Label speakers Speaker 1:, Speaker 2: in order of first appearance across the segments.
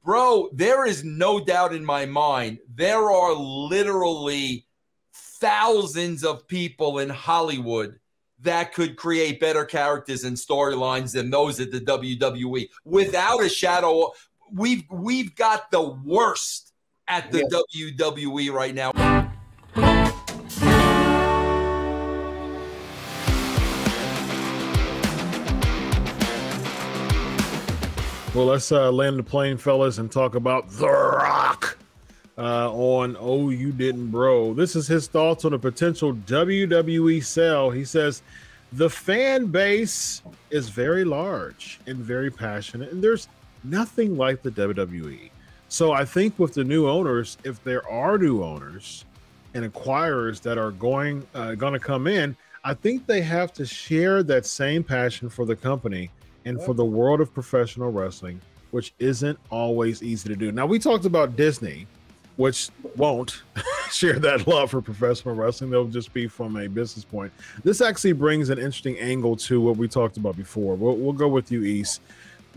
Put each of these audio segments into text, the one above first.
Speaker 1: Bro, there is no doubt in my mind. There are literally thousands of people in Hollywood that could create better characters and storylines than those at the WWE. Without a shadow, we've got the worst at the WWE right now.
Speaker 2: Well, let's land the plane, fellas, and talk about The Rock on Oh You Didn't Bro. This is his thoughts on a potential WWE sale. He says, the fan base is very large and very passionate, and there's nothing like the WWE. So I think with the new owners, if there are new owners and acquirers that are going to come in, I think they have to share that same passion for the company and for the world of professional wrestling, which isn't always easy to do. Now, we talked about Disney, which won't share that love for professional wrestling. They'll just be from a business point. This actually brings an interesting angle to what we talked about before. We'll go with you, East.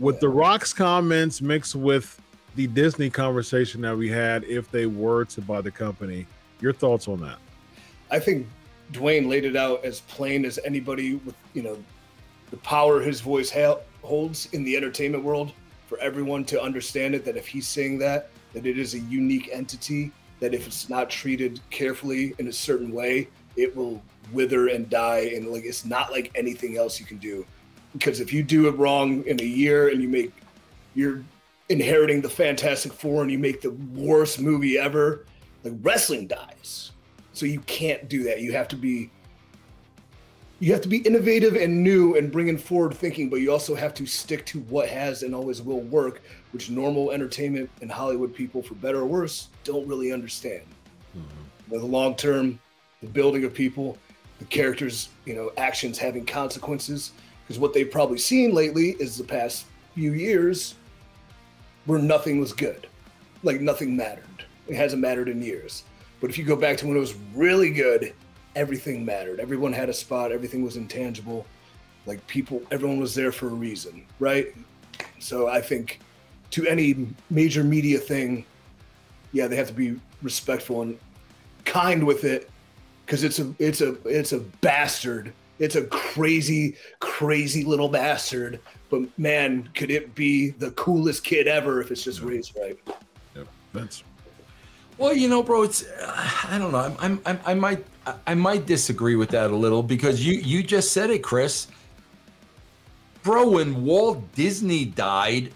Speaker 2: With The Rock's comments mixed with the Disney conversation that we had, if they were to buy the company, your thoughts on that?
Speaker 3: I think Dwayne laid it out as plain as anybody with, the power his voice holds in the entertainment world for everyone to understand it, that if he's saying that it is a unique entity, that if it's not treated carefully in a certain way, it will wither and die. And it's not like anything else you can do. Because if you do it wrong in a year and you're inheriting the Fantastic Four and you make the worst movie ever, wrestling dies. So you can't do that. You have to be innovative and new and bringing forward thinking, but you also have to stick to what has and always will work, which normal entertainment and Hollywood people, for better or worse, don't really understand. The long term, the building of people, the characters, actions having consequences, because what they've probably seen lately is the past few years where nothing was good, nothing mattered. It hasn't mattered in years. But if you go back to when it was really good, everything mattered. Everyone had a spot. Everything was intangible. Everyone was there for a reason, right? So I think to any major media thing, they have to be respectful and kind with it, because it's a bastard. It's a crazy, crazy little bastard. But man, could it be the coolest kid ever if it's just raised right?
Speaker 2: Yep, that's.
Speaker 1: Well, bro, it's I don't know. I might disagree with that a little, because you just said it, Chris. Bro, when Walt Disney died,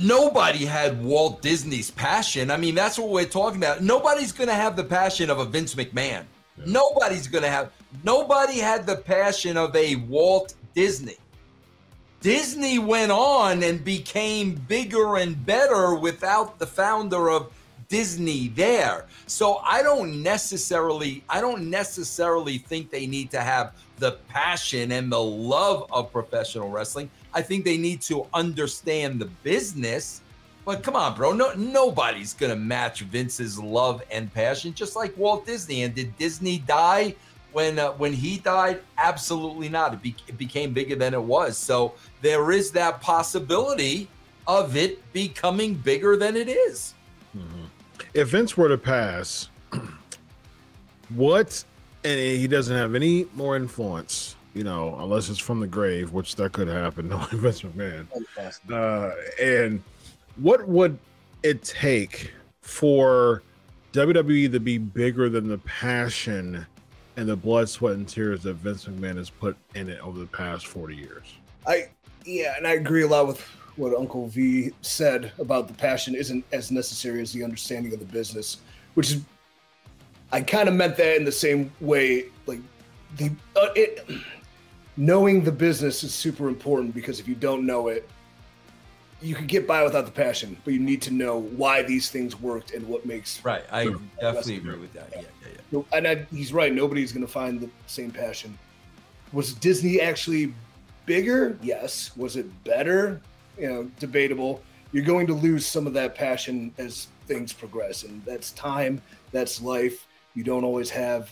Speaker 1: nobody had Walt Disney's passion. I mean, that's what we're talking about. Nobody's going to have the passion of a Vince McMahon. Yeah. Nobody had the passion of a Walt Disney. Disney went on and became bigger and better without the founder of Disney there. So I don't necessarily think they need to have the passion and the love of professional wrestling. I think they need to understand the business. But come on, bro, nobody's gonna match Vince's love and passion, just like Walt Disney. And did Disney die when he died? Absolutely not. It became bigger than it was. So there is that possibility of it becoming bigger than it is.
Speaker 2: If Vince were to pass, and he doesn't have any more influence, unless it's from the grave, which that could happen, no Vince McMahon. And what would it take for WWE to be bigger than the passion and the blood, sweat, and tears that Vince McMahon has put in it over the past 40 years?
Speaker 3: And I agree a lot with what Uncle V said about the passion isn't as necessary as the understanding of the business, which is, I kind of meant that in the same way. Knowing the business is super important, because if you don't know it, you can get by without the passion, but you need to know why these things worked and what makes.
Speaker 1: Right. I definitely agree with that. Yeah.
Speaker 3: And he's right. Nobody's going to find the same passion. Was Disney actually bigger? Yes. Was it better? Debatable. You're going to lose some of that passion as things progress, and that's time, that's life. You don't always have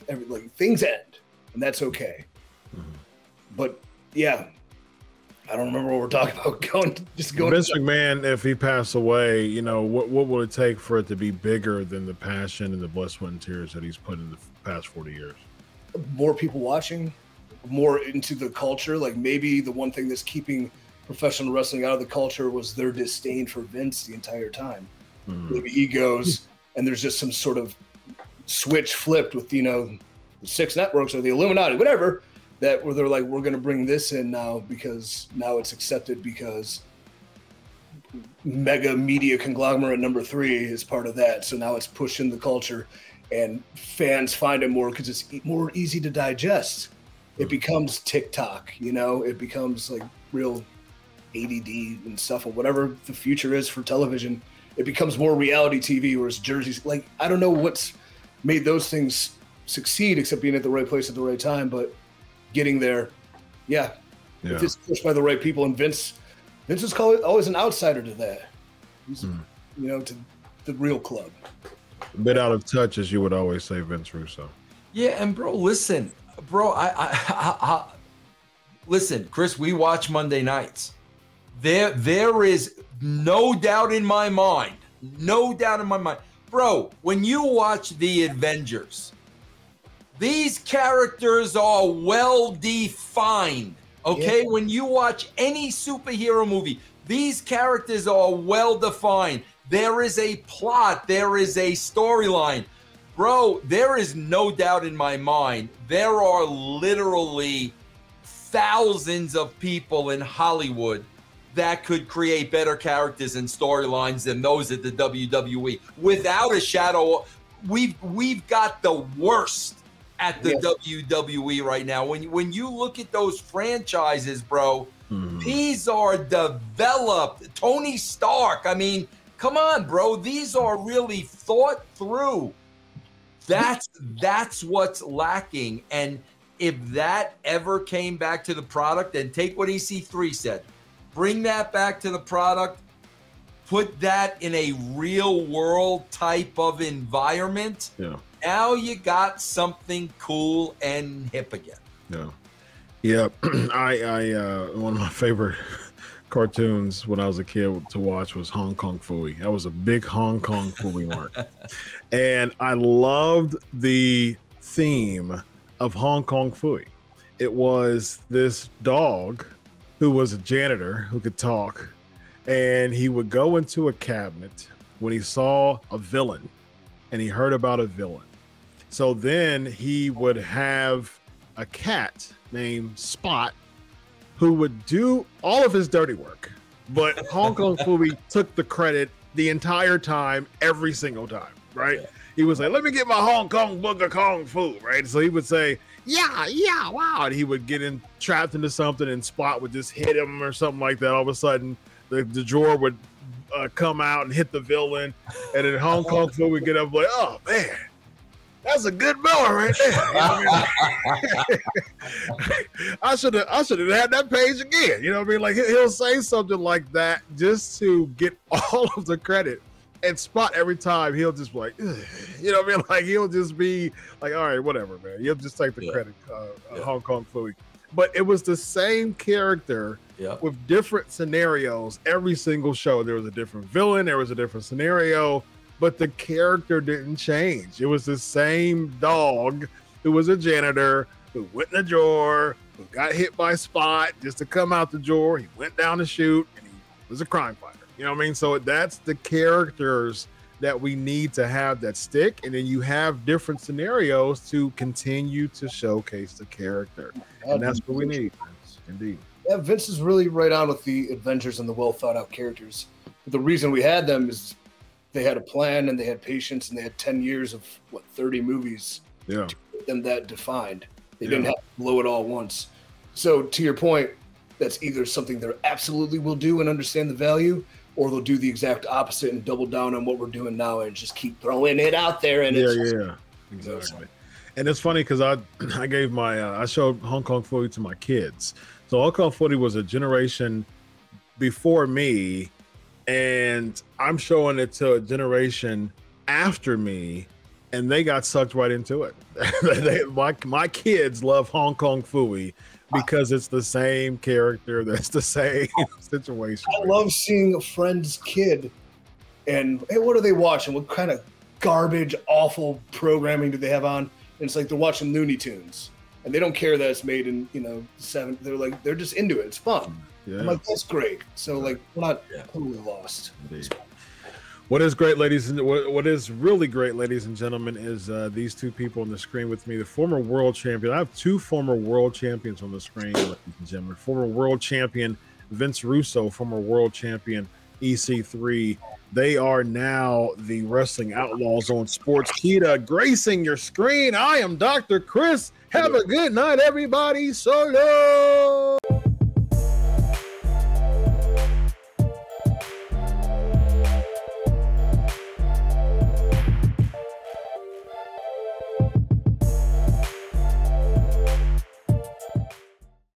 Speaker 3: things end, and that's okay. But I don't remember what we're talking about. Going.
Speaker 2: Vince McMahon, if he passed away, you know, what will it take for it to be bigger than the passion and the blood, sweat, and tears that he's put in the past 40 years?
Speaker 3: More people watching, more into the culture. Like maybe the one thing that's keeping professional wrestling out of the culture was their disdain for Vince the entire time. Maybe egos, and there's just some sort of switch flipped with, you know, the 6 networks or the Illuminati, whatever, that where they're like, we're going to bring this in now because now it's accepted because mega media conglomerate number 3 is part of that. So now it's pushing the culture and fans find it more because it's more easy to digest. It becomes TikTok, you know, it becomes like real ADD and stuff or whatever the future is for television. It becomes more reality TV, whereas Jersey's like, I don't know what's made those things succeed except being at the right place at the right time, but getting there, yeah. If it's pushed by the right people, and Vince is always an outsider to that. He's, you know, to the real club.
Speaker 2: A bit out of touch, as you would always say, Vince Russo.
Speaker 1: Yeah, and bro, listen, bro, I listen, Chris, we watch Monday nights. There is no doubt in my mind, bro, when you watch the Avengers, these characters are well defined. Okay, when you watch any superhero movie, these characters are well defined. There is a plot, there is a storyline. Bro, there is no doubt in my mind, there are literally thousands of people in Hollywood that could create better characters and storylines than those at the WWE. Without a shadow, we've got the worst at the WWE right now. When you look at those franchises, bro, these are developed. Tony Stark, I mean, come on, bro. These are really thought through. That's what's lacking. And if that ever came back to the product, then take what EC3 said, bring that back to the product, put that in a real world type of environment. Yeah. Now you got something cool and hip again.
Speaker 2: Yeah. I one of my favorite cartoons when I was a kid to watch was Hong Kong Phooey. I was a big Hong Kong Phooey mark. And I loved the theme of Hong Kong Phooey. It was this dog who was a janitor who could talk, and he would go into a cabinet when he saw a villain and he heard about a villain. So then he would have a cat named Spot who would do all of his dirty work, but Hong Kong Phooey took the credit the entire time, every single time, right? Yeah. He was like, let me get my Hong Kong Booger Kong Fu, right? So he would say, yeah, wow. And he would get trapped into something, and Spot would just hit him or something like that. All of a sudden, the drawer would come out and hit the villain, and then Hong Kong Fu would get up like, oh, man. That's a good villain right there. You know what I mean? I should have had that page again. You know what I mean? Like he'll say something like that just to get all of the credit, and Spot every time he'll just be like, ugh. You know what I mean? Like he'll just be like, all right, whatever, man. He'll just take the credit. Hong Kong Phooey. But it was the same character with different scenarios. Every single show, there was a different villain. There was a different scenario. But the character didn't change. It was the same dog who was a janitor, who went in the drawer, who got hit by Spot just to come out the drawer. He went down to shoot, and he was a crime fighter. You know what I mean? So that's the characters that we need to have that stick. And then you have different scenarios to continue to showcase the character. And that's what we need, Vince. Indeed.
Speaker 3: Yeah, Vince is really right on with the Avengers and the well-thought-out characters. But the reason we had them is they had a plan, and they had patience, and they had 10 years of 30 movies to get them that defined. They didn't have to blow it all once. So to your point, that's either something they absolutely will do and understand the value, or they'll do the exact opposite and double down on what we're doing now and just keep throwing it out there. And
Speaker 2: exactly. And it's funny because I gave I showed Hong Kong Phooey to my kids. So Hong Kong Phooey was a generation before me, and I'm showing it to a generation after me, and they got sucked right into it. My kids love Hong Kong Phooey because it's the same character. That's the same situation.
Speaker 3: I love seeing a friend's kid and, hey, what are they watching? What kind of garbage, awful programming do they have on? And it's like they're watching Looney Tunes. And they don't care that it's made in, they're just into it. It's fun.
Speaker 2: Yeah.
Speaker 3: I'm like, that's great. So, like, we're not totally lost.
Speaker 2: What is great, ladies and what is really great, ladies and gentlemen, is these two people on the screen with me. The former world champion. I have two former world champions on the screen, ladies and gentlemen. Former world champion Vince Russo, former world champion EC3. They are now the Wrestling Outlaws on Sportskeeda, gracing your screen. I am Dr. Chris. Have a good night, everybody. So long.